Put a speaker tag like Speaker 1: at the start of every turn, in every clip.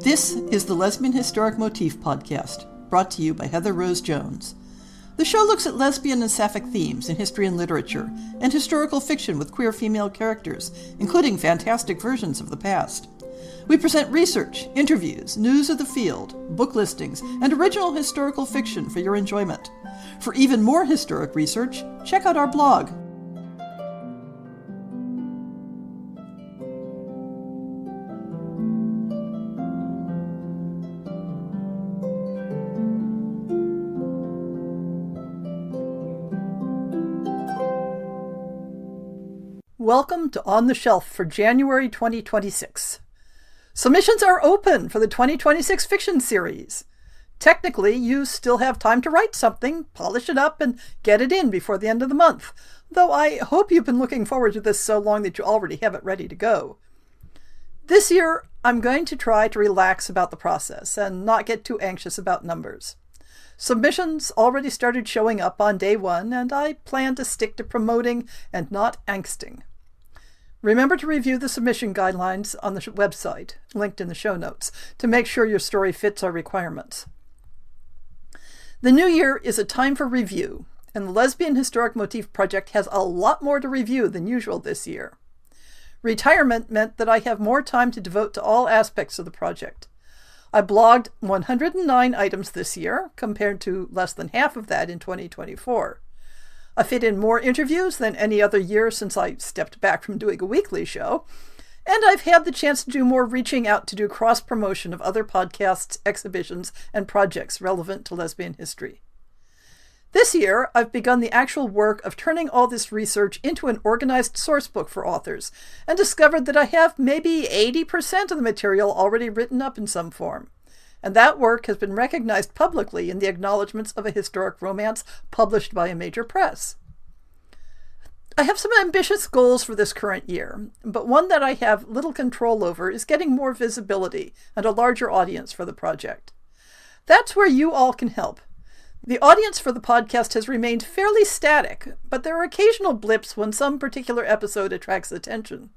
Speaker 1: This is the Lesbian Historic Motif Podcast, brought to you by Heather Rose Jones. The show looks at lesbian and sapphic themes in history and literature, and historical fiction with queer female characters, including fantastic versions of the past. We present research, interviews, news of the field, book listings, and original historical fiction for your enjoyment. For even more historic research, check out our blog. Welcome to On the Shelf for January 2026. Submissions are open for the 2026 fiction series. Technically, you still have time to write something, polish it up, and get it in before the end of the month, though I hope you've been looking forward to this so long that you already have it ready to go. This year, I'm going to try to relax about the process and not get too anxious about numbers. Submissions already started showing up on day one, and I plan to stick to promoting and not angsting. Remember to review the submission guidelines on the website, linked in the show notes, to make sure your story fits our requirements. The new year is a time for review, and the Lesbian Historic Motif Project has a lot more to review than usual this year. Retirement meant that I have more time to devote to all aspects of the project. I blogged 109 items this year, compared to less than half of that in 2024. I fit in more interviews than any other year since I stepped back from doing a weekly show, and I've had the chance to do more reaching out to do cross-promotion of other podcasts, exhibitions, and projects relevant to lesbian history. This year, I've begun the actual work of turning all this research into an organized sourcebook for authors, and discovered that I have maybe 80% of the material already written up in some form. And that work has been recognized publicly in the acknowledgments of a historic romance published by a major press. I have some ambitious goals for this current year, but one that I have little control over is getting more visibility and a larger audience for the project. That's where you all can help. The audience for the podcast has remained fairly static, but there are occasional blips when some particular episode attracts attention.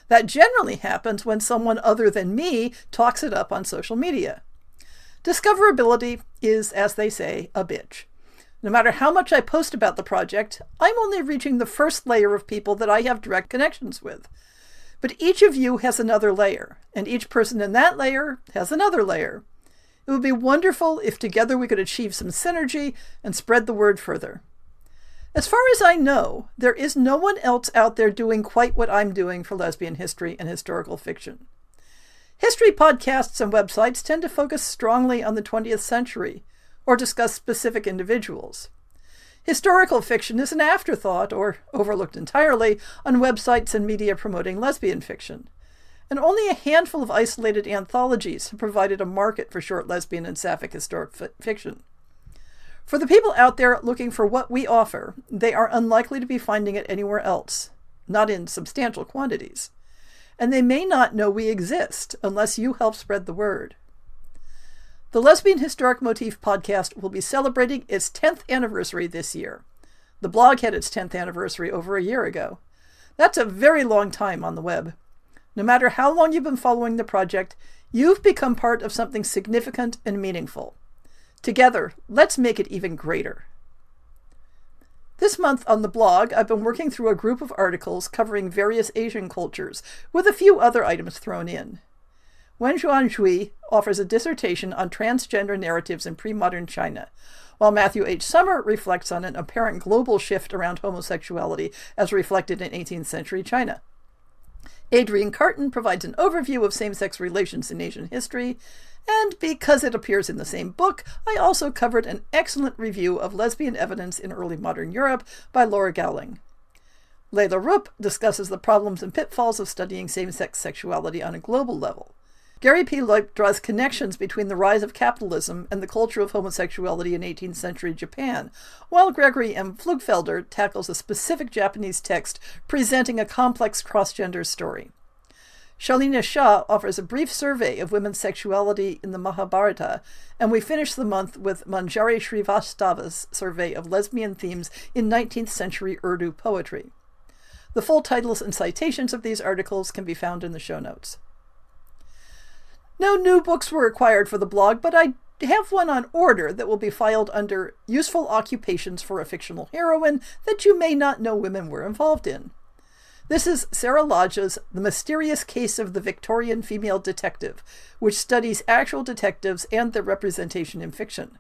Speaker 1: That generally happens when someone other than me talks it up on social media. Discoverability is, as they say, a bitch. No matter how much I post about the project, I'm only reaching the first layer of people that I have direct connections with. But each of you has another layer, and each person in that layer has another layer. It would be wonderful if together we could achieve some synergy and spread the word further. As far as I know, there is no one else out there doing quite what I'm doing for lesbian history and historical fiction. History podcasts and websites tend to focus strongly on the 20th century, or discuss specific individuals. Historical fiction is an afterthought, or overlooked entirely, on websites and media promoting lesbian fiction. And only a handful of isolated anthologies have provided a market for short lesbian and sapphic historic fiction. For the people out there looking for what we offer, they are unlikely to be finding it anywhere else, not in substantial quantities. And they may not know we exist unless you help spread the word. The Lesbian Historic Motif Podcast will be celebrating its 10th anniversary this year. The blog had its 10th anniversary over a year ago. That's a very long time on the web. No matter how long you've been following the project, you've become part of something significant and meaningful. Together, let's make it even greater. This month on the blog, I've been working through a group of articles covering various Asian cultures, with a few other items thrown in. Wenjuan Zhui offers a dissertation on transgender narratives in pre-modern China, while Matthew H. Sommer reflects on an apparent global shift around homosexuality as reflected in 18th century China. Adrian Carton provides an overview of same-sex relations in Asian history, and because it appears in the same book, I also covered an excellent review of lesbian evidence in early modern Europe by Laura Gowling. Leila Rupp discusses the problems and pitfalls of studying same-sex sexuality on a global level. Gary P. Leip draws connections between the rise of capitalism and the culture of homosexuality in 18th century Japan, while Gregory M. Pflugfelder tackles a specific Japanese text presenting a complex cross-gender story. Shalina Shah offers a brief survey of women's sexuality in the Mahabharata, and we finish the month with Manjari Srivastava's survey of lesbian themes in 19th century Urdu poetry. The full titles and citations of these articles can be found in the show notes. No new books were required for the blog, but I have one on order that will be filed under Useful Occupations for a Fictional Heroine that you may not know women were involved in. This is Sarah Lodge's The Mysterious Case of the Victorian Female Detective, which studies actual detectives and their representation in fiction.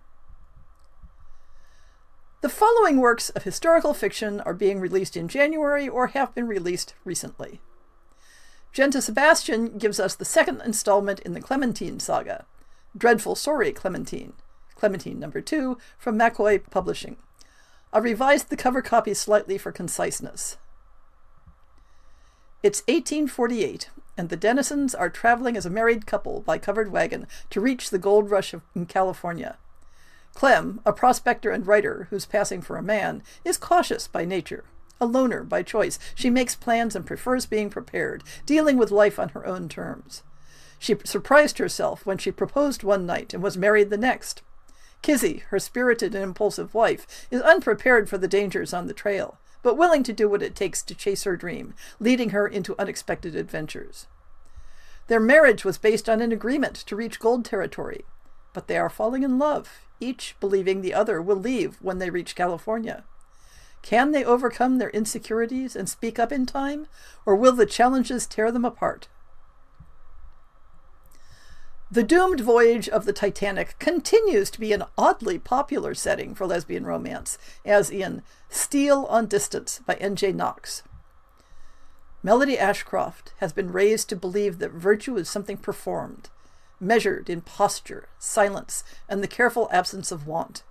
Speaker 1: The following works of historical fiction are being released in January or have been released recently. Genta Sebastian gives us the second installment in the Clementine saga, Dreadful Sorry, Clementine, Clementine No. 2, from McCoy Publishing. I revised the cover copy slightly for conciseness. It's 1848, and the Dennisons are traveling as a married couple by covered wagon to reach the gold rush in California. Clem, a prospector and writer who's passing for a man, is cautious by nature. A loner by choice, she makes plans and prefers being prepared, dealing with life on her own terms. She surprised herself when she proposed one night and was married the next. Kizzy, her spirited and impulsive wife, is unprepared for the dangers on the trail, but willing to do what it takes to chase her dream, leading her into unexpected adventures. Their marriage was based on an agreement to reach gold territory, but they are falling in love, each believing the other will leave when they reach California. Can they overcome their insecurities and speak up in time, or will the challenges tear them apart? The doomed voyage of the Titanic continues to be an oddly popular setting for lesbian romance, as in Steel on Distance by N.J. Knox. Melody Ashcroft has been raised to believe that virtue is something performed, measured in posture, silence, and the careful absence of want.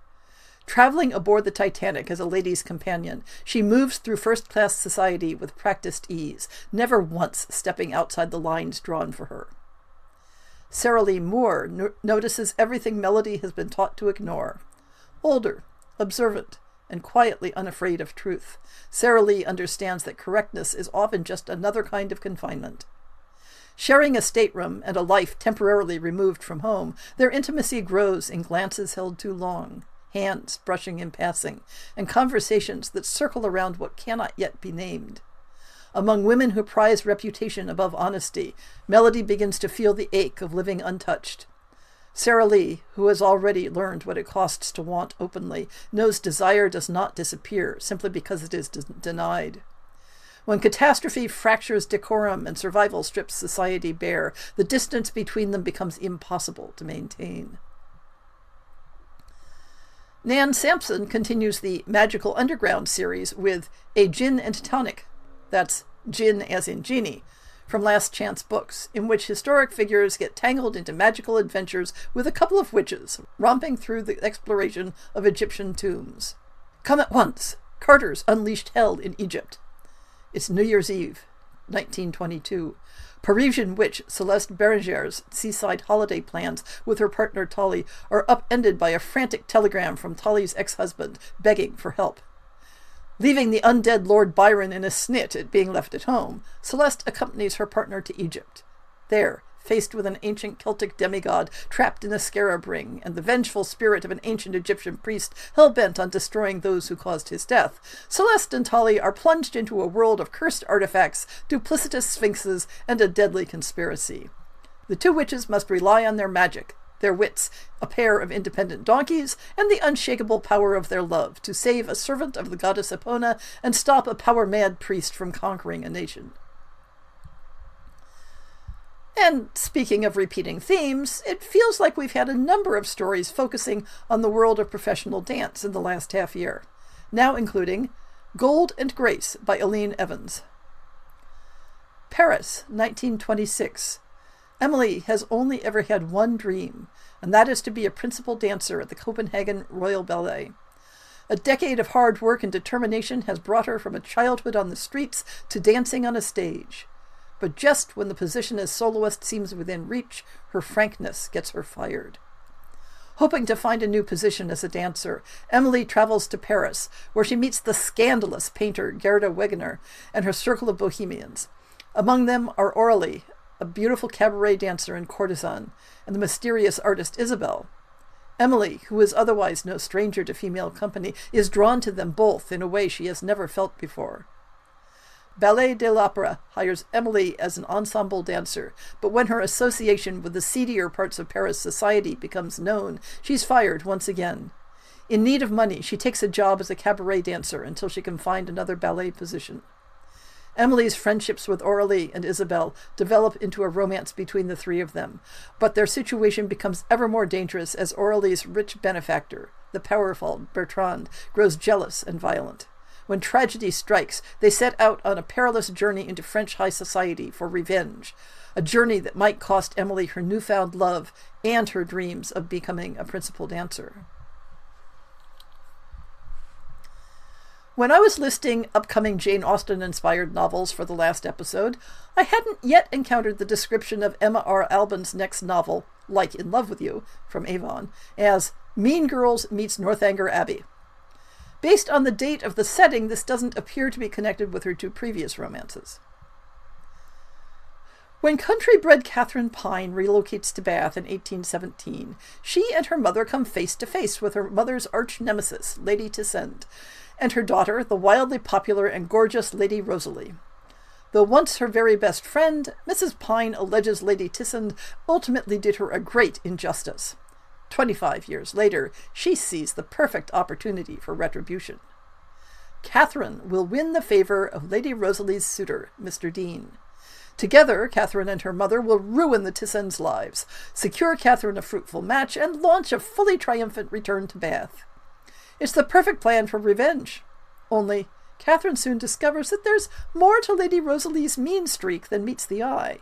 Speaker 1: Traveling aboard the Titanic as a lady's companion, she moves through first-class society with practiced ease, never once stepping outside the lines drawn for her. Sarah Lee Moore notices everything Melody has been taught to ignore. Older, observant, and quietly unafraid of truth, Sarah Lee understands that correctness is often just another kind of confinement. Sharing a stateroom and a life temporarily removed from home, their intimacy grows in glances held too long, hands brushing in passing, and conversations that circle around what cannot yet be named. Among women who prize reputation above honesty, Melody begins to feel the ache of living untouched. Sarah Lee, who has already learned what it costs to want openly, knows desire does not disappear simply because it is denied. When catastrophe fractures decorum and survival strips society bare, the distance between them becomes impossible to maintain. Nan Sampson continues the Magical Underground series with A Gin and Tonic, that's gin as in genie, from Last Chance Books, in which historic figures get tangled into magical adventures with a couple of witches, romping through the exploration of Egyptian tombs. Come at once! Carter's unleashed hell in Egypt. It's New Year's Eve, 1922. Parisian witch Celeste Berenger's seaside holiday plans with her partner Tolly are upended by a frantic telegram from Tolly's ex-husband begging for help. Leaving the undead Lord Byron in a snit at being left at home, Celeste accompanies her partner to Egypt. There, faced with an ancient Celtic demigod trapped in a scarab ring and the vengeful spirit of an ancient Egyptian priest hell-bent on destroying those who caused his death, Celeste and Tolly are plunged into a world of cursed artifacts, duplicitous sphinxes, and a deadly conspiracy. The two witches must rely on their magic, their wits, a pair of independent donkeys, and the unshakable power of their love to save a servant of the goddess Epona and stop a power-mad priest from conquering a nation. And speaking of repeating themes, it feels like we've had a number of stories focusing on the world of professional dance in the last half year, now including Gold and Grace by Aline Evans. Paris, 1926. Emily has only ever had one dream, and that is to be a principal dancer at the Copenhagen Royal Ballet. A decade of hard work and determination has brought her from a childhood on the streets to dancing on a stage. But just when the position as soloist seems within reach, her frankness gets her fired. Hoping to find a new position as a dancer, Emily travels to Paris, where she meets the scandalous painter Gerda Wegener and her circle of bohemians. Among them are Aurélie, a beautiful cabaret dancer and courtesan, and the mysterious artist Isabel. Emily, who is otherwise no stranger to female company, is drawn to them both in a way she has never felt before. Ballet de l'Opera hires Emily as an ensemble dancer, but when her association with the seedier parts of Paris society becomes known, she's fired once again. In need of money, she takes a job as a cabaret dancer until she can find another ballet position. Emily's friendships with Aurélie and Isabelle develop into a romance between the three of them, but their situation becomes ever more dangerous as Aurélie's rich benefactor, the powerful Bertrand, grows jealous and violent. When tragedy strikes, they set out on a perilous journey into French high society for revenge, a journey that might cost Emily her newfound love and her dreams of becoming a principal dancer. When I was listing upcoming Jane Austen-inspired novels for the last episode, I hadn't yet encountered the description of Emma R. Albin's next novel, Like in Love with You, from Avon, as Mean Girls meets Northanger Abbey. Based on the date of the setting, this doesn't appear to be connected with her two previous romances. When country-bred Catherine Pine relocates to Bath in 1817, she and her mother come face to face with her mother's arch-nemesis, Lady Tisend, and her daughter, the wildly popular and gorgeous Lady Rosalie. Though once her very best friend, Mrs. Pine alleges Lady Tisend ultimately did her a great injustice. 25 years later, she sees the perfect opportunity for retribution. Catherine will win the favor of Lady Rosalie's suitor, Mr. Dean. Together, Catherine and her mother will ruin the Tisend's lives, secure Catherine a fruitful match, and launch a fully triumphant return to Bath. It's the perfect plan for revenge. Only, Catherine soon discovers that there's more to Lady Rosalie's mean streak than meets the eye.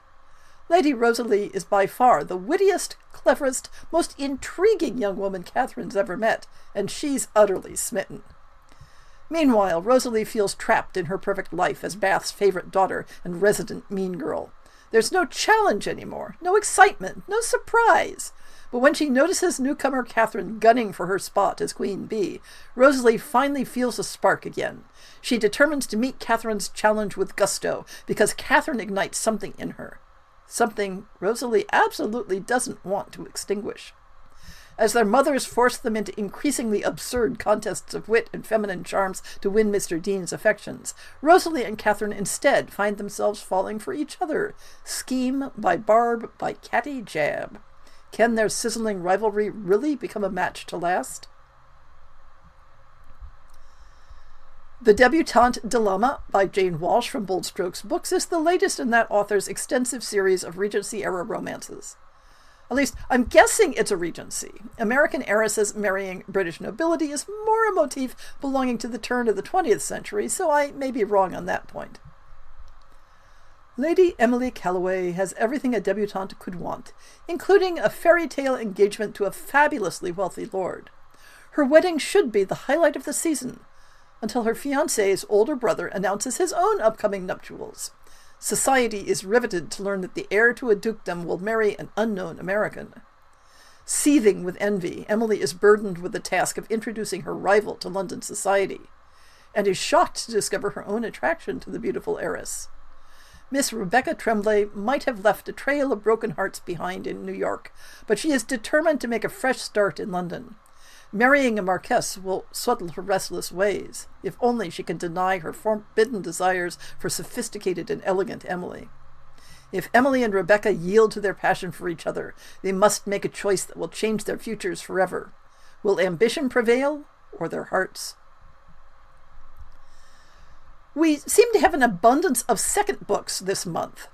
Speaker 1: Lady Rosalie is by far the wittiest, cleverest, most intriguing young woman Catherine's ever met, and she's utterly smitten. Meanwhile, Rosalie feels trapped in her perfect life as Bath's favorite daughter and resident mean girl. There's no challenge anymore, no excitement, no surprise. But when she notices newcomer Catherine gunning for her spot as Queen Bee, Rosalie finally feels a spark again. She determines to meet Catherine's challenge with gusto, because Catherine ignites something in her. Something Rosalie absolutely doesn't want to extinguish. As their mothers force them into increasingly absurd contests of wit and feminine charms to win Mr. Dean's affections, Rosalie and Catherine instead find themselves falling for each other, scheme by barb by catty jab. Can their sizzling rivalry really become a match to last? The Debutante Dilemma by Jane Walsh from Bold Strokes Books is the latest in that author's extensive series of Regency-era romances. At least, I'm guessing it's a Regency. American heiresses marrying British nobility is more a motif belonging to the turn of the 20th century, so I may be wrong on that point. Lady Emily Calloway has everything a debutante could want, including a fairy tale engagement to a fabulously wealthy lord. Her wedding should be the highlight of the season, until her fiancé's older brother announces his own upcoming nuptials. Society is riveted to learn that the heir to a dukedom will marry an unknown American. Seething with envy, Emily is burdened with the task of introducing her rival to London society, and is shocked to discover her own attraction to the beautiful heiress. Miss Rebecca Tremblay might have left a trail of broken hearts behind in New York, but she is determined to make a fresh start in London. Marrying a marquess will settle her restless ways, if only she can deny her forbidden desires for sophisticated and elegant Emily. If Emily and Rebecca yield to their passion for each other, they must make a choice that will change their futures forever. Will ambition prevail, or their hearts? We seem to have an abundance of second books this month.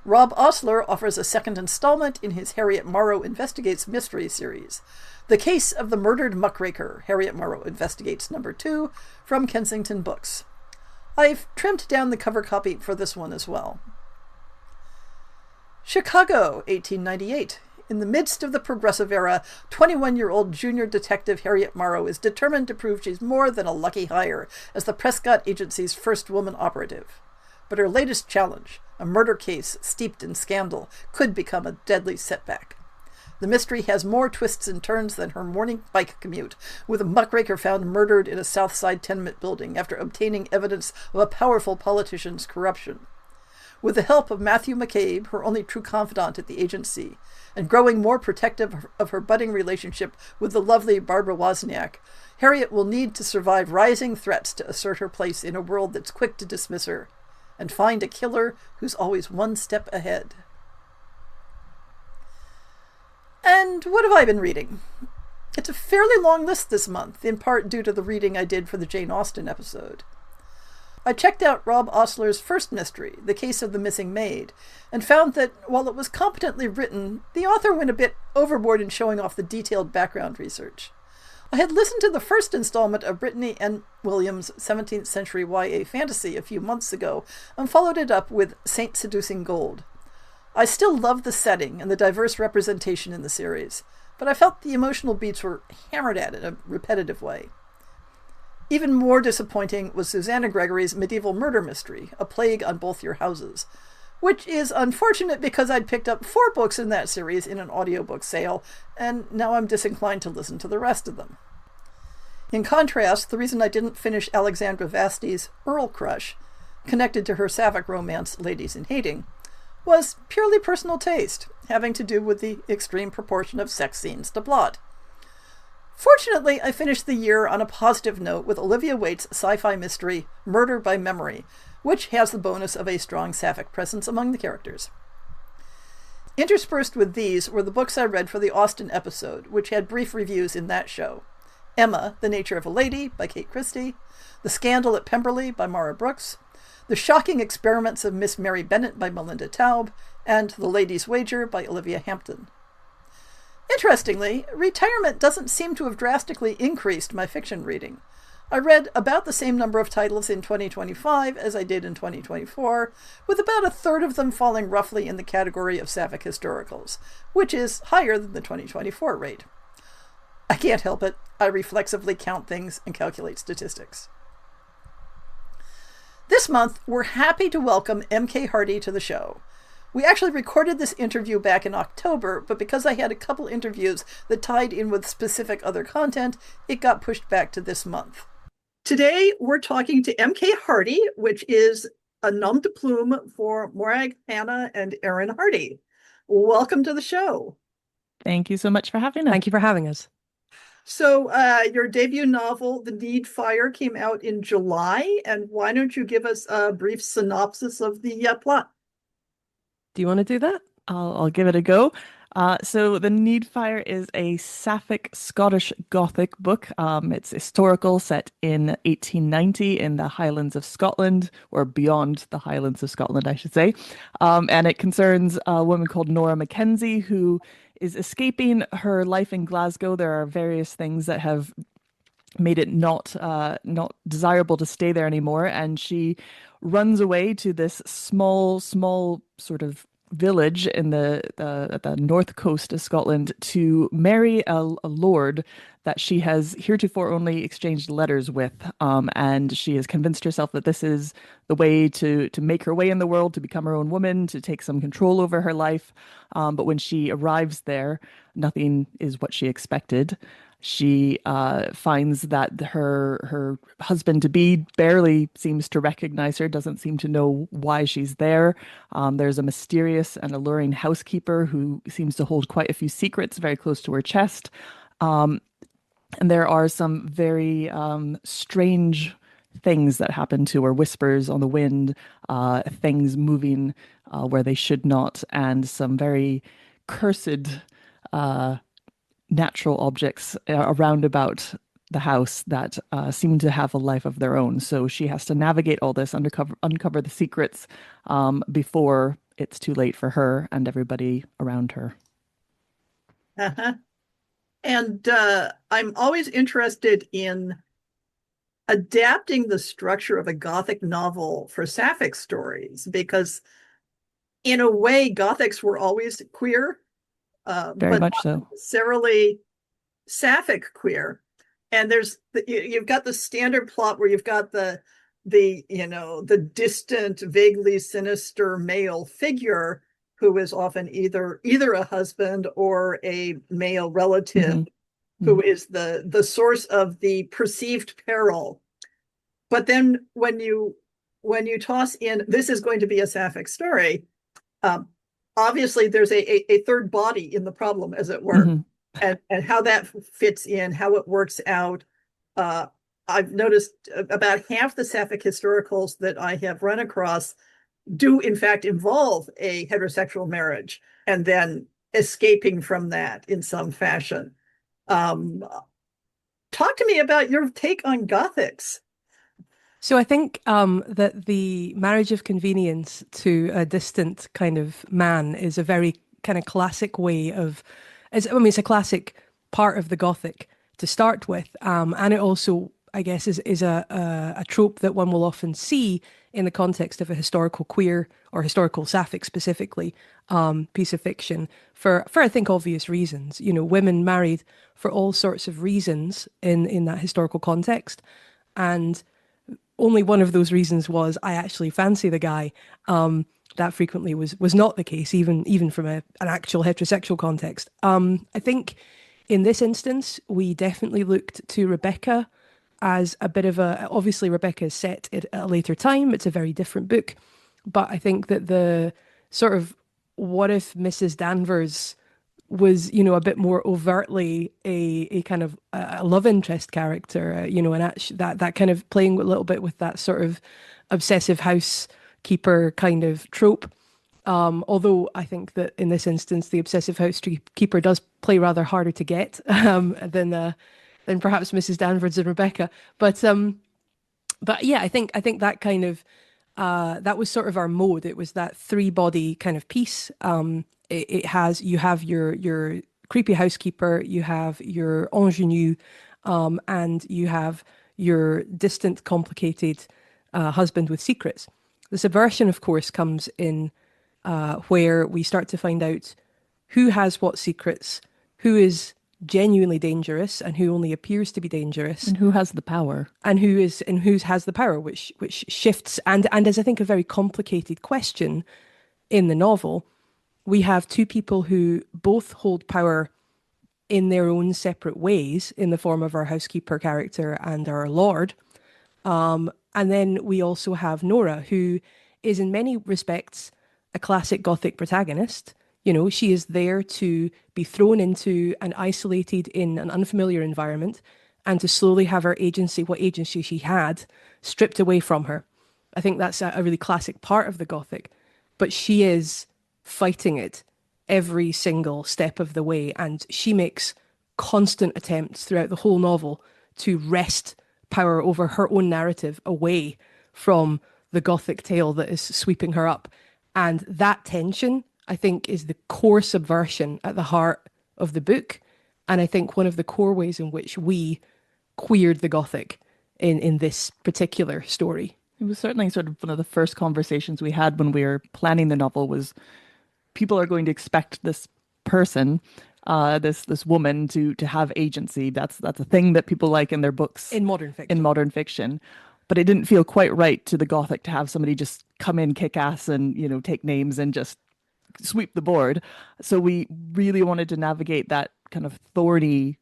Speaker 1: Rob Osler offers a second installment in his Harriet Marrow Investigates mystery series. The Case of the Murdered Muckraker, Harriet Marrow Investigates No. 2, from Kensington Books. I've trimmed down the cover copy for this one as well. Chicago, 1898. In the midst of the Progressive Era, 21-year-old junior detective Harriet Marrow is determined to prove she's more than a lucky hire as the Prescott Agency's first woman operative. But her latest challenge, a murder case steeped in scandal, could become a deadly setback. The mystery has more twists and turns than her morning bike commute, with a muckraker found murdered in a South Side tenement building after obtaining evidence of a powerful politician's corruption. With the help of Matthew McCabe, her only true confidant at the agency, and growing more protective of her budding relationship with the lovely Barbara Wozniak, Harriet will need to survive rising threats to assert her place in a world that's quick to dismiss her, and find a killer who's always one step ahead. And what have I been reading? It's a fairly long list this month, in part due to the reading I did for the Jane Austen episode. I checked out Rob Osler's first mystery, The Case of the Missing Maid, and found that while it was competently written, the author went a bit overboard in showing off the detailed background research. I had listened to the first installment of Brittany N. Williams' 17th century YA fantasy a few months ago and followed it up with Saint Seducing Gold. I still love the setting and the diverse representation in the series, but I felt the emotional beats were hammered at in a repetitive way. Even more disappointing was Susanna Gregory's medieval murder mystery, A Plague on Both Your Houses, which is unfortunate because I'd picked up 4 books in that series in an audiobook sale, and now I'm disinclined to listen to the rest of them. In contrast, the reason I didn't finish Alexandra Vasti's Earl Crush, connected to her sapphic romance Ladies in Hating, was purely personal taste, having to do with the extreme proportion of sex scenes to plot. Fortunately, I finished the year on a positive note with Olivia Waite's sci-fi mystery Murder by Memory, which has the bonus of a strong sapphic presence among the characters. Interspersed with these were the books I read for the Austen episode, which had brief reviews in that show. Emma, The Nature of a Lady by Kate Christie, The Scandal at Pemberley by Mara Brooks, The Shocking Experiments of Miss Mary Bennet by Melinda Taub, and The Lady's Wager by Olivia Hampton. Interestingly, retirement doesn't seem to have drastically increased my fiction reading. I read about the same number of titles in 2025 as I did in 2024, with about a third of them falling roughly in the category of sapphic historicals, which is higher than the 2024 rate. I can't help it. I reflexively count things and calculate statistics. This month, we're happy to welcome M.K. Hardy to the show. We actually recorded this interview back in October, but because I had a couple interviews that tied in with specific other content, it got pushed back to this month. Today, we're talking to M.K. Hardy, which is a nom de plume for Morag, Hannah, and Erin Hardy. Welcome to the show.
Speaker 2: Thank you so much for having us.
Speaker 3: Thank you for having us.
Speaker 1: So your debut novel, The Need Fire, came out in July, and why don't you give us a brief synopsis of the plot?
Speaker 3: Do you want to do that?
Speaker 2: I'll give it a go. So The Need Fire is a sapphic Scottish Gothic book. It's historical, set in 1890 in the Highlands of Scotland, or beyond the Highlands of Scotland, I should say. And it concerns a woman called Nora Mackenzie, who is escaping her life in Glasgow. There are various things that have made it not desirable to stay there anymore, and she runs away to this small sort of village in the north coast of Scotland to marry a lord that she has heretofore only exchanged letters with, and she has convinced herself that this is the way to make her way in the world, to become her own woman, to take some control over her life. But when she arrives there, nothing is what she expected. She finds that her husband-to-be barely seems to recognize her, doesn't seem to know why she's there. There's a mysterious and alluring housekeeper who seems to hold quite a few secrets very close to her chest. And there are some very strange things that happen to her, whispers on the wind, things moving where they should not, and some very cursed natural objects around about the house that seem to have a life of their own. So she has to navigate all this, uncover the secrets before it's too late for her and everybody around her.
Speaker 1: Uh-huh. And I'm always interested in adapting the structure of a Gothic novel for sapphic stories, because in a way, Gothics were always queer.
Speaker 2: Very
Speaker 1: but
Speaker 2: much
Speaker 1: not
Speaker 2: so.
Speaker 1: necessarily sapphic queer. And you've got the standard plot where you've got the distant, vaguely sinister male figure who is often either a husband or a male relative,
Speaker 2: Mm-hmm.
Speaker 1: who is the source of the perceived peril. But then when you toss in, this is going to be a sapphic story, obviously there's a third body in the problem, as it were.
Speaker 2: Mm-hmm.
Speaker 1: And how that fits in, how it works out. I've noticed about half the sapphic historicals that I have run across do in fact involve a heterosexual marriage and then escaping from that in some fashion. Um, Talk to me about your take on Gothics.
Speaker 3: So I think that the marriage of convenience to a distant kind of man is a very kind of classic way of, I mean, it's a classic part of the Gothic to start with, and it also, I guess, is a trope that one will often see in the context of a historical queer or historical sapphic specifically piece of fiction for I think obvious reasons. You know, women married for all sorts of reasons in that historical context, and only one of those reasons was I actually fancy the guy. That frequently was not the case, even from an actual heterosexual context. I think in this instance, we definitely looked to Rebecca as a bit of a. Obviously, Rebecca is set at a later time. It's a very different book, but I think that the sort of what if Mrs. Danvers was, you know, a bit more overtly a kind of a love interest character, you know, and that kind of playing a little bit with that sort of obsessive housekeeper kind of trope. Although I think that in this instance, the obsessive housekeeper does play rather harder to get than perhaps Mrs. Danvers and Rebecca. But yeah, I think that kind of that was sort of our mode. It was that three body kind of piece. It has you have your creepy housekeeper, you have your ingenue, and you have your distant, complicated husband with secrets. The subversion, of course, comes in where we start to find out who has what secrets, who is genuinely dangerous and who only appears to be dangerous,
Speaker 2: And who has the power?
Speaker 3: and who has the power, which shifts and is I think a very complicated question in the novel. We have two people who both hold power in their own separate ways, in the form of our housekeeper character and our lord. And then we also have Nora, who is in many respects a classic Gothic protagonist. You know, she is there to be thrown into and isolated in an unfamiliar environment and to slowly have her agency, what agency she had, stripped away from her. I think that's a really classic part of the Gothic. But she is fighting it every single step of the way, and she makes constant attempts throughout the whole novel to wrest power over her own narrative away from the Gothic tale that is sweeping her up. And that tension, I think, is the core subversion at the heart of the book. And I think one of the core ways in which we queered the Gothic in this particular story.
Speaker 2: It was certainly sort of one of the first conversations we had when we were planning the novel was people are going to expect this person, this woman to have agency. That's a thing that people like in their books
Speaker 3: In modern fiction.
Speaker 2: in modern fiction. But it didn't feel quite right to the Gothic to have somebody just come in, kick ass, and take names and just sweep the board. So we really wanted to navigate that kind of thorny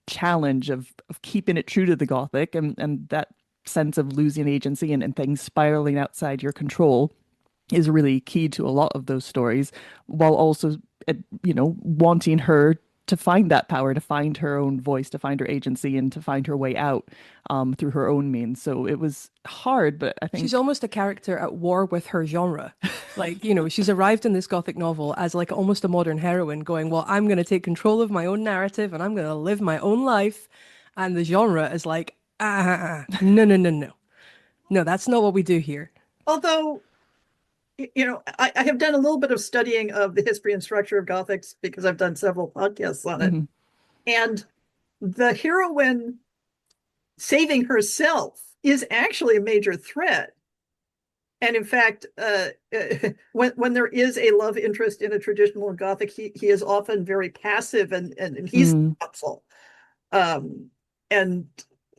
Speaker 2: challenge of keeping it true to the Gothic and that sense of losing agency and things spiraling outside your control is really key to a lot of those stories, while also, wanting her to find that power, to find her own voice, to find her agency, and to find her way out through her own means. So it was hard, but I think
Speaker 3: She's almost a character at war with her genre. Like, you know, she's arrived in this Gothic novel as like almost a modern heroine going, well, I'm going to take control of my own narrative and I'm going to live my own life. And the genre is like, no, no, no, no. No, that's not what we do here.
Speaker 1: Although, I have done a little bit of studying of the history and structure of Gothics because I've done several podcasts on it.
Speaker 2: Mhm.
Speaker 1: And the heroine saving herself is actually a major threat. And in fact, when there is a love interest in a traditional Gothic, he is often very passive and he's thoughtful. And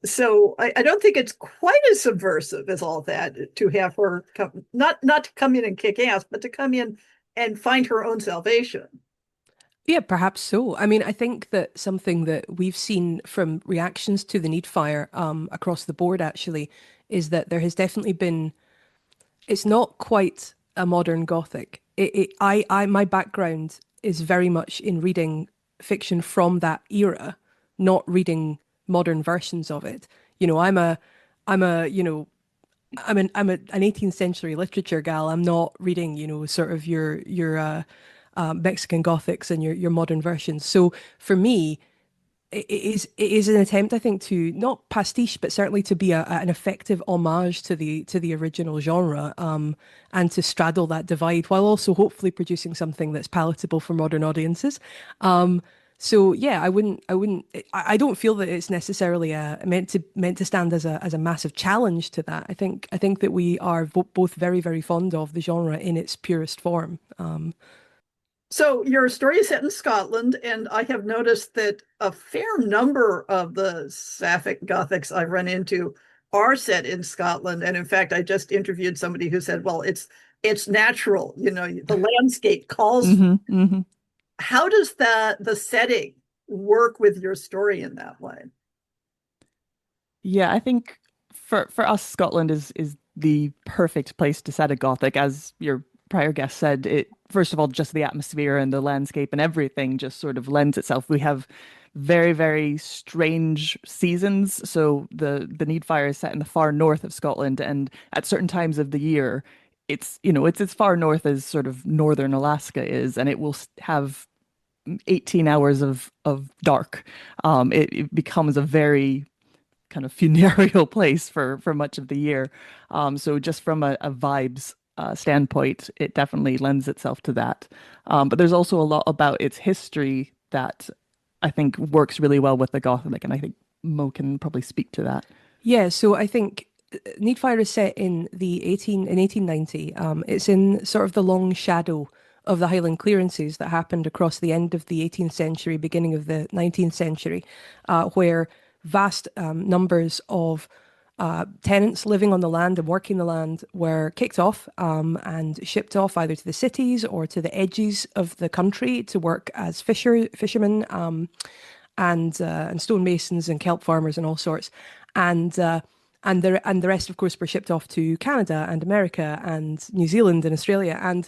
Speaker 1: so I don't think it's quite as subversive as all that to have her come, not to come in and kick ass, but to come in and find her own salvation.
Speaker 3: Yeah, perhaps so. I mean, I think that something that we've seen from reactions to the Needfire across the board actually is that there has definitely been, it's not quite a modern Gothic. My background is very much in reading fiction from that era, not reading modern versions of it. You know, I'm a an 18th century literature gal. I'm not reading, sort of your Mexican Gothics and your modern versions. So for me, it is an attempt, I think, to not pastiche, but certainly to be an effective homage to the original genre, and to straddle that divide while also hopefully producing something that's palatable for modern audiences. So yeah, I don't feel that it's necessarily meant to stand as a massive challenge to that. I think that we are both very, very fond of the genre in its purest form.
Speaker 1: So your story is set in Scotland, and I have noticed that a fair number of the sapphic Gothics I've run into are set in Scotland. And in fact, I just interviewed somebody who said, "Well, it's natural, the landscape calls."
Speaker 2: Hmm. Hmm.
Speaker 1: How does the setting work with your story in that way?
Speaker 2: Yeah, I think for us, Scotland is the perfect place to set a Gothic. As your prior guest said, it first of all, just the atmosphere and the landscape and everything just sort of lends itself. We have very, very strange seasons. So the Needfire is set in the far north of Scotland, and at certain times of the year, it's as far north as sort of northern Alaska is, and it will have 18 hours of dark. It becomes a very kind of funereal place for much of the year. So just from a vibes standpoint, it definitely lends itself to that. But there's also a lot about its history that I think works really well with the Gothic, and I think Mo can probably speak to that.
Speaker 3: Yeah, so I think Needfire is set in 1890. It's in sort of the long shadow of the Highland clearances that happened across the end of the 18th century, beginning of the 19th century, where vast numbers of tenants living on the land and working the land were kicked off, and shipped off either to the cities or to the edges of the country to work as fishermen, and stonemasons and kelp farmers and all sorts. And the rest, of course, were shipped off to Canada and America and New Zealand and Australia. And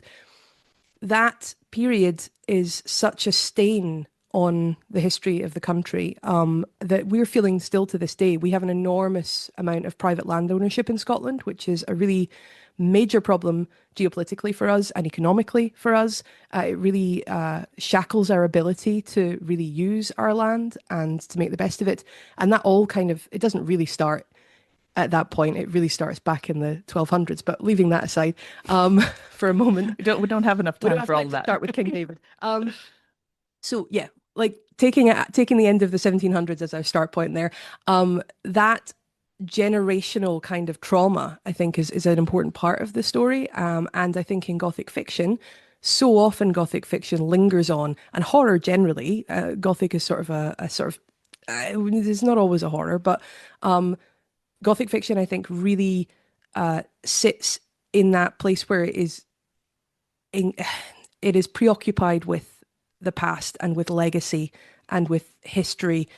Speaker 3: that period is such a stain on the history of the country, that we're feeling still to this day. We have an enormous amount of private land ownership in Scotland, which is a really major problem geopolitically for us and economically for us. It really shackles our ability to really use our land and to make the best of it. And that all kind of, it doesn't really start at that point. It really starts back in the 1200s. But leaving that aside, for a moment,
Speaker 2: We don't have enough
Speaker 3: we don't
Speaker 2: time
Speaker 3: have
Speaker 2: for all
Speaker 3: time to
Speaker 2: that.
Speaker 3: start with King David. So yeah, like taking the end of the 1700s as our start point there, that generational kind of trauma, I think, is an important part of the story. And I think in Gothic fiction, so often Gothic fiction lingers on, and horror generally. Gothic is sort of a sort of it's not always a horror, but Gothic fiction, I think, really sits in that place where in, it is preoccupied with the past and with legacy and with history.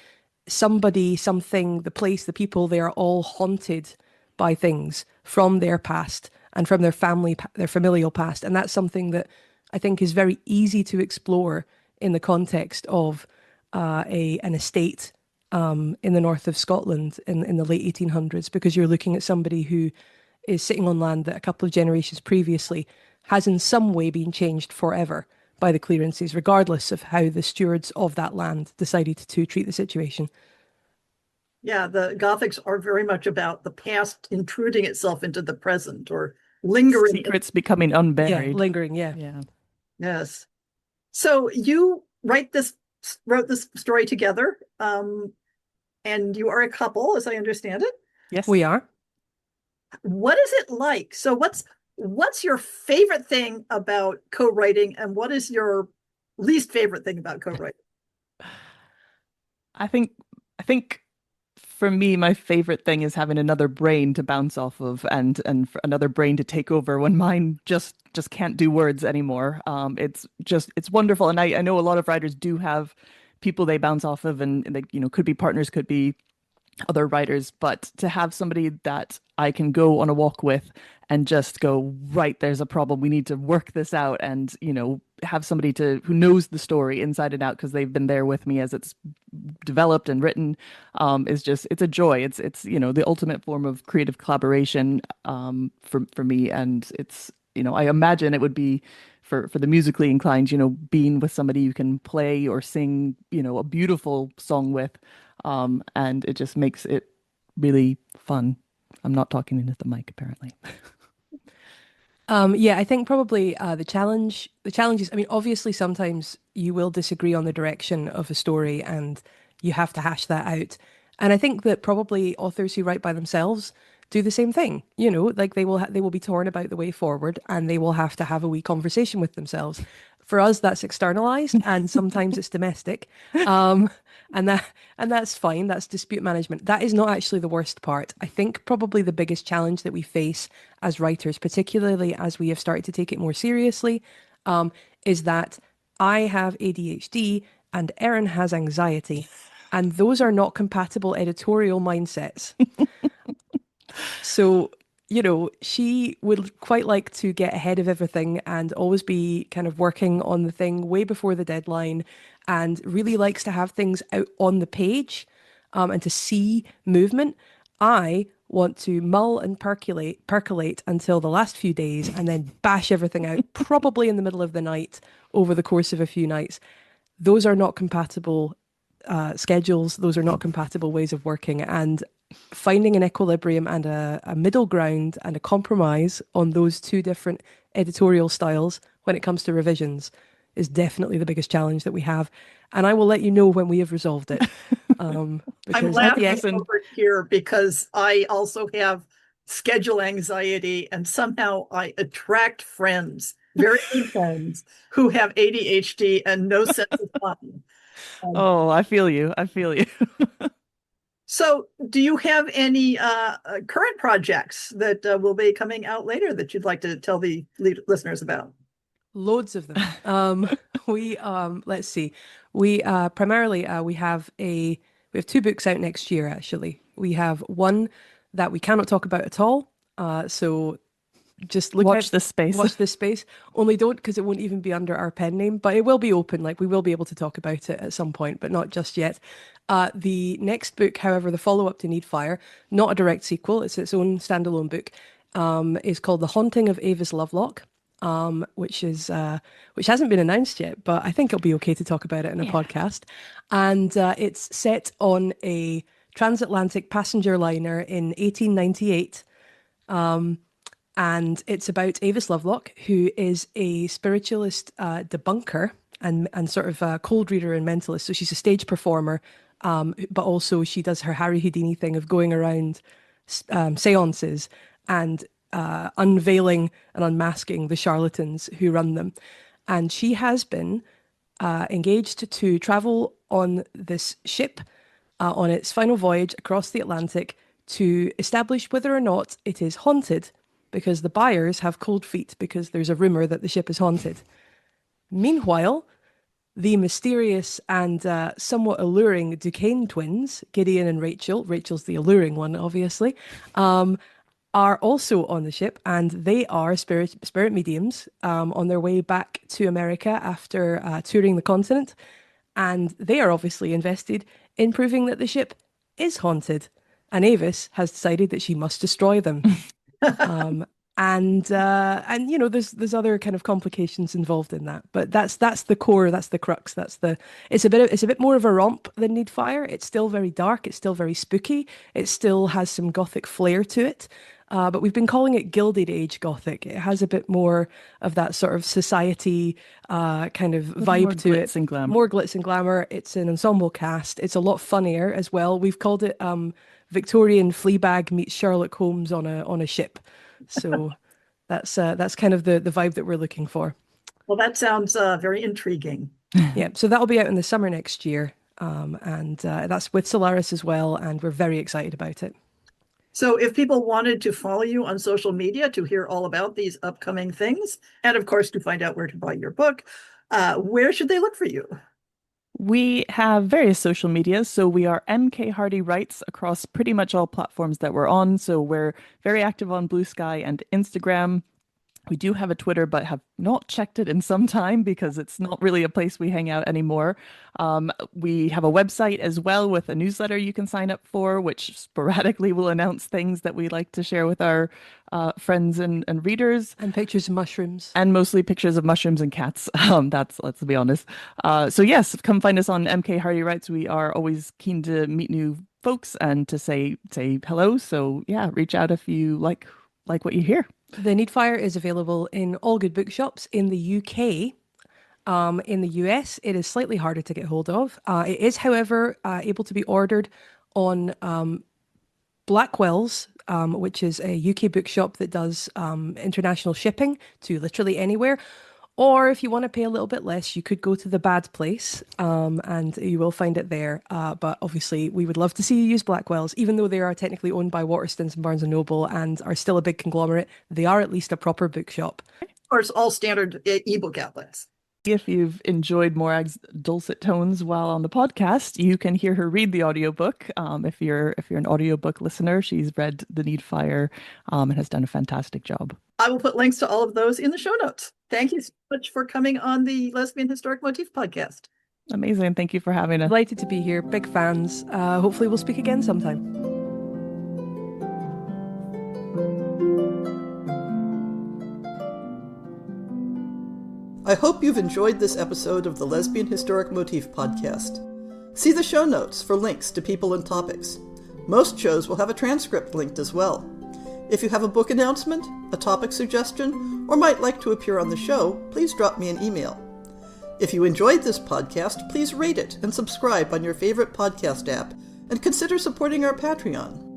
Speaker 3: Somebody, something, the place, the people, they are all haunted by things from their past and from their family, their familial past. And that's something that I think is very easy to explore in the context of an estate in the north of Scotland in the late 1800s, because you're looking at somebody who is sitting on land that a couple of generations previously has in some way been changed forever by the clearances, regardless of how the stewards of that land decided to treat the situation.
Speaker 1: Yeah, the Gothics are very much about the past intruding itself into the present or lingering.
Speaker 2: Secrets becoming
Speaker 3: Yeah,
Speaker 2: unburied.
Speaker 3: lingering, yeah.
Speaker 2: Yeah.
Speaker 1: Yes. So you wrote this story together, and you are a couple, as I understand it.
Speaker 2: Yes.
Speaker 3: We are.
Speaker 1: What is it like? So what's your favorite thing about co-writing, and what is your least favorite thing about co-writing?
Speaker 2: I think for me, my favorite thing is having another brain to bounce off of, and for another brain to take over when mine just can't do words anymore. It's wonderful, and I know a lot of writers do have people they bounce off of, and they could be partners, could be other writers, but to have somebody that I can go on a walk with and just go, right, there's a problem. We need to work this out. And, have somebody to who knows the story inside and out because they've been there with me as it's developed and written is just it's a joy. It's the ultimate form of creative collaboration for me, and it's I imagine it would be for the musically inclined, being with somebody you can play or sing a beautiful song with, and it just makes it really fun. I'm not talking into the mic apparently.
Speaker 3: Yeah, I think probably the challenge is, I mean, obviously sometimes you will disagree on the direction of a story and you have to hash that out. And I think that probably authors who write by themselves do the same thing. Like they will be torn about the way forward and they will have to have a wee conversation with themselves. For us, that's externalized and sometimes it's domestic. Um, and that's fine. That's dispute management. That is not actually the worst part. I think probably the biggest challenge that we face as writers, particularly as we have started to take it more seriously, is that I have ADHD and Erin has anxiety, and those are not compatible editorial mindsets. So, she would quite like to get ahead of everything and always be kind of working on the thing way before the deadline and really likes to have things out on the page and to see movement. I want to mull and percolate until the last few days and then bash everything out, probably in the middle of the night over the course of a few nights. Those are not compatible schedules. Those are not compatible ways of working. And finding an equilibrium and a middle ground and a compromise on those two different editorial styles when it comes to revisions is definitely the biggest challenge that we have. And I will let you know when we have resolved it.
Speaker 1: I'm
Speaker 3: Because at the
Speaker 1: laughing
Speaker 3: end,
Speaker 1: over here because I also have schedule anxiety, and somehow I attract friends, very good friends, who have ADHD and no sense of fun. Um,
Speaker 2: Oh, I feel you. I feel you.
Speaker 1: so, do you have any current projects that will be coming out later that you'd like to tell the listeners about?
Speaker 3: loads of them. We let's see. We primarily we have two books out next year actually. We have one that we cannot talk about at all. So just look
Speaker 2: Watch
Speaker 3: out,
Speaker 2: this space.
Speaker 3: watch this space. Only don't because it won't even be under our pen name, but it will be open. Like we will be able to talk about it at some point, but not just yet. The next book, however, the follow-up to Need Fire, not a direct sequel, it's its own standalone book, is called The Haunting of Avis Lovelock, which hasn't been announced yet, but I think it'll be okay to talk about it in a podcast. And it's set on a transatlantic passenger liner in 1898. And it's about Avis Lovelock, who is a spiritualist debunker and sort of a cold reader and mentalist. So she's a stage performer, but also she does her Harry Houdini thing of going around seances and unveiling and unmasking the charlatans who run them. And she has been engaged to travel on this ship on its final voyage across the Atlantic to establish whether or not it is haunted, because the buyers have cold feet because there's a rumor that the ship is haunted. Meanwhile, the mysterious and somewhat alluring Duquesne twins, Gideon and Rachel, Rachel's the alluring one, obviously, are also on the ship, and they are spirit mediums on their way back to America after touring the continent. And they are obviously invested in proving that the ship is haunted. And Avis has decided that she must destroy them. And there's other kind of complications involved in that, but that's the core, that's the crux, it's a bit more of a romp than Need Fire. It's still very dark, it's still very spooky, it still has some gothic flair to it, but we've been calling it Gilded Age Gothic. It has a bit more of that sort of society kind of vibe to it,
Speaker 2: and glamour.
Speaker 3: more glitz and glamour. It's an ensemble cast. It's a lot funnier as well. We've called it Victorian Fleabag meets Sherlock Holmes on a ship. So that's kind of the vibe that we're looking for.
Speaker 1: Well, that sounds very intriguing.
Speaker 3: Yeah, so that'll be out in the summer next year, and that's with Solaris as well, and we're very excited about it.
Speaker 1: So, if people wanted to follow you on social media to hear all about these upcoming things, and of course to find out where to buy your book, where should they look for you?
Speaker 2: We have various social medias. So we are MK Hardy Writes across pretty much all platforms that we're on. So we're very active on Blue Sky and Instagram. We do have a Twitter, but have not checked it in some time because it's not really a place we hang out anymore. We have a website as well with a newsletter you can sign up for, which sporadically will announce things that we like to share with our friends and readers.
Speaker 3: And pictures of mushrooms.
Speaker 2: And mostly pictures of mushrooms and cats. Let's be honest. So yes, come find us on MK Hardy Writes. We are always keen to meet new folks and to say hello. So yeah, reach out if you like what you hear.
Speaker 3: The Needfire is available in all good bookshops in the UK. In the US, it is slightly harder to get hold of. It is, however, able to be ordered on Blackwell's, which is a UK bookshop that does international shipping to literally anywhere. Or if you want to pay a little bit less, you could go to The Bad Place, and you will find it there. But obviously, we would love to see you use Blackwell's, even though they are technically owned by Waterstones and Barnes & Noble and are still a big conglomerate. They are at least a proper bookshop.
Speaker 1: Of course, all standard ebook outlets.
Speaker 2: If you've enjoyed Morag's dulcet tones while on the podcast, you can hear her read the audiobook. If you're an audiobook listener, she's read The Needfire and has done a fantastic job.
Speaker 1: I will put links to all of those in the show notes. Thank you so much for coming on the Lesbian Historic Motif podcast.
Speaker 2: Amazing. Thank you for having us.
Speaker 3: Delighted to be here. Big fans. Hopefully we'll speak again sometime.
Speaker 1: I hope you've enjoyed this episode of the Lesbian Historic Motif podcast. See the show notes for links to people and topics. Most shows will have a transcript linked as well. If you have a book announcement, a topic suggestion, or might like to appear on the show, please drop me an email. If you enjoyed this podcast, please rate it and subscribe on your favorite podcast app, and consider supporting our Patreon.